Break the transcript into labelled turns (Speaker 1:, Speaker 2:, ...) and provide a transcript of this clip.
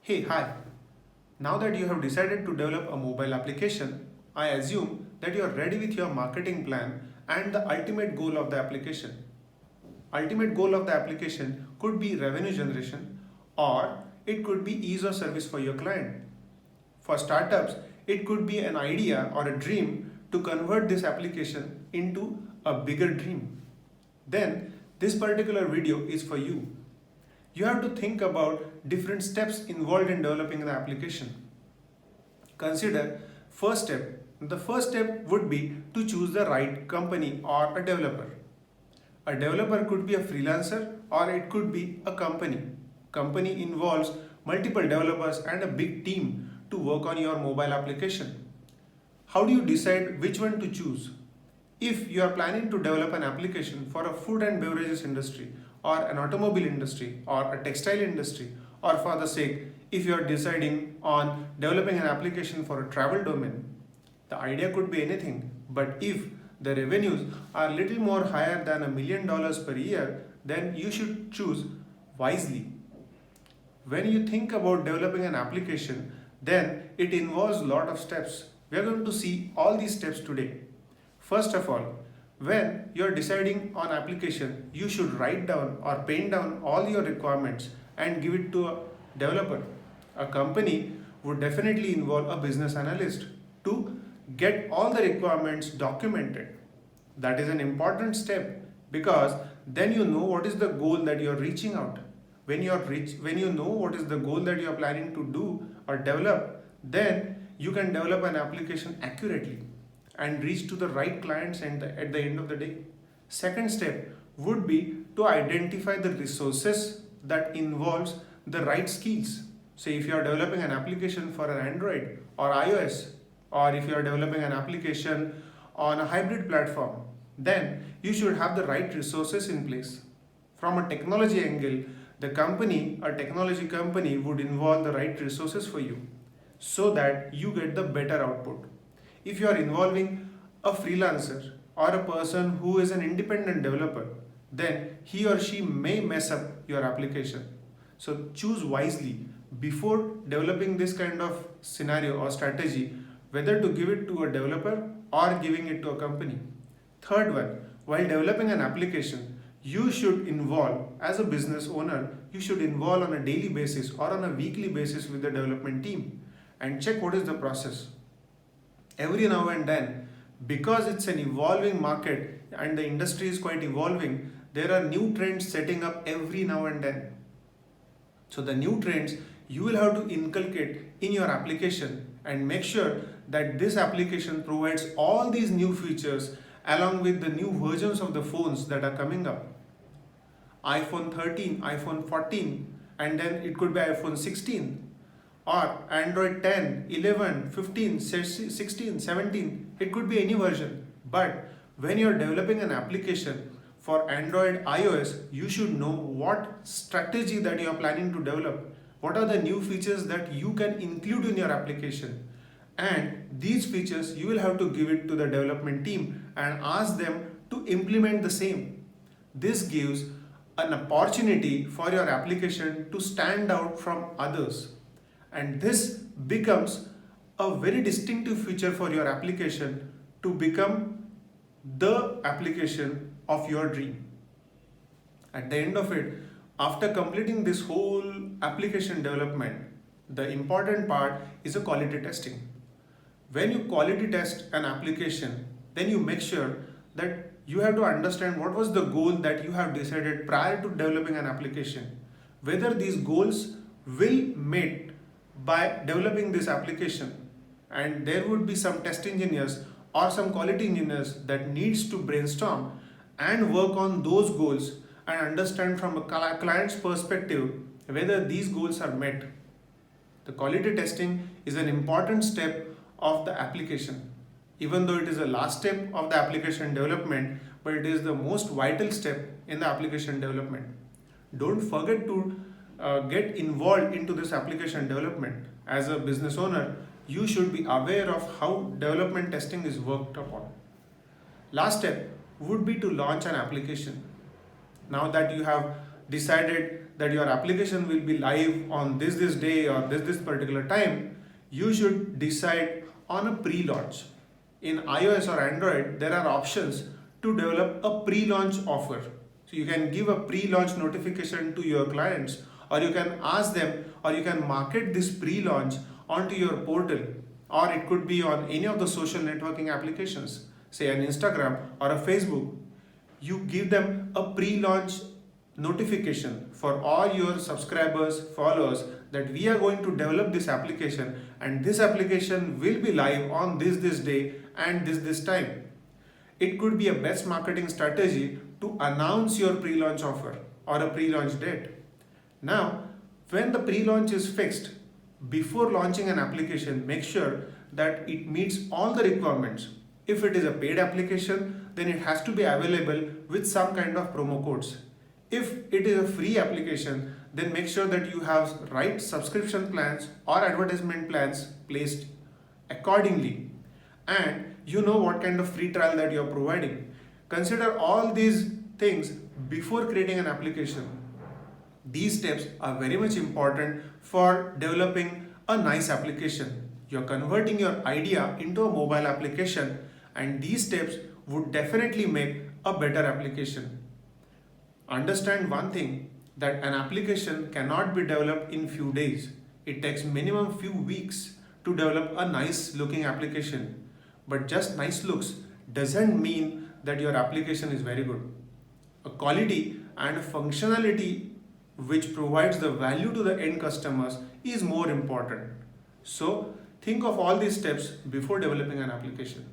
Speaker 1: Hey, hi. Now that you have decided to develop a mobile application, I assume that you are ready with your marketing plan and the ultimate goal of the application. Ultimate goal of the application could be revenue generation or it could be ease of service for your client. For startups, it could be an idea or a dream to convert this application into a bigger dream. Then, this particular video is for you. You have to think about different steps involved in developing the application. Consider first step. The first step would be to choose the right company or a developer. A developer could be a freelancer or it could be a company. Company involves multiple developers and a big team to work on your mobile application. How do you decide which one to choose? If you are planning to develop an application for a food and beverages industry or an automobile industry or a textile industry, or for the sake if you are deciding on developing an application for a travel domain, the idea could be anything. But if the revenues are little more higher than $1 million per year, then you should choose wisely. When you think about developing an application, then it involves a lot of steps. We are going to see all these steps today. First of all, when you are deciding on application, you should write down or paint down all your requirements and give it to a developer. A company would definitely involve a business analyst to get all the requirements documented. That is an important step because then you know what is the goal that you are reaching out. When you know what is the goal that you are planning to do or develop, then you can develop an application accurately and reach to the right clients and at the end of the day. Second step would be to identify the resources that involves the right skills. Say if you are developing an application for an Android or iOS, or if you are developing an application on a hybrid platform, then you should have the right resources in place. From a technology angle, the company, a technology company, would involve the right resources for you so that you get the better output. If you are involving a freelancer or a person who is an independent developer, then he or she may mess up your application. So choose wisely before developing this kind of scenario or strategy, whether to give it to a developer or giving it to a company. Third one, while developing an application, you should involve, as a business owner, you should involve on a daily basis or on a weekly basis with the development team and check what is the process. Every now and then, because it's an evolving market and the industry is quite evolving, there are new trends setting up every now and then. So the new trends you will have to inculcate in your application and make sure that this application provides all these new features along with the new versions of the phones that are coming up. iPhone 13, iPhone 14, and then it could be iPhone 16 or Android 10, 11, 15, 16, 17. It could be any version. But when you're developing an application for Android, iOS, you should know what strategy that you are planning to develop. What are the new features that you can include in your application? And these features you will have to give it to the development team and ask them to implement the same. This gives an opportunity for your application to stand out from others, and this becomes a very distinctive feature for your application to become the application of your dream. At the end of it, after completing this whole application development, the important part is a quality testing. When you quality test an application, then you make sure that you have to understand what was the goal that you have decided prior to developing an application. Whether these goals will meet by developing this application, and there would be some test engineers or some quality engineers that needs to brainstorm and work on those goals and understand from a client's perspective whether these goals are met. The quality testing is an important step of the application. Even though it is the last step of the application development, but it is the most vital step in the application development. Don't forget to get involved into this application development. As a business owner, you should be aware of how development testing is worked upon. Last step would be to launch an application. Now that you have decided that your application will be live on this day or this particular time, you should decide on a pre-launch. In iOS or Android, there are options to develop a pre-launch offer. So you can give a pre-launch notification to your clients, or you can ask them, or you can market this pre-launch onto your portal, or it could be on any of the social networking applications, say an Instagram or a Facebook. You give them a pre-launch notification for all your subscribers, followers, that we are going to develop this application and this application will be live on this day and this time. It could be a best marketing strategy to announce your pre-launch offer or a pre-launch date. Now, when the pre-launch is fixed, before launching an application, make sure that it meets all the requirements. If it is a paid application, then it has to be available with some kind of promo codes. If it is a free application, then make sure that you have right subscription plans or advertisement plans placed accordingly. And you know what kind of free trial that you are providing. Consider all these things before creating an application. These steps are very much important for developing a nice application. You're converting your idea into a mobile application, and these steps would definitely make a better application. Understand one thing, that an application cannot be developed in few days. It takes minimum few weeks to develop a nice looking application. But just nice looks doesn't mean that your application is very good. A quality and a functionality which provides the value to the end customers is more important. So think of all these steps before developing an application.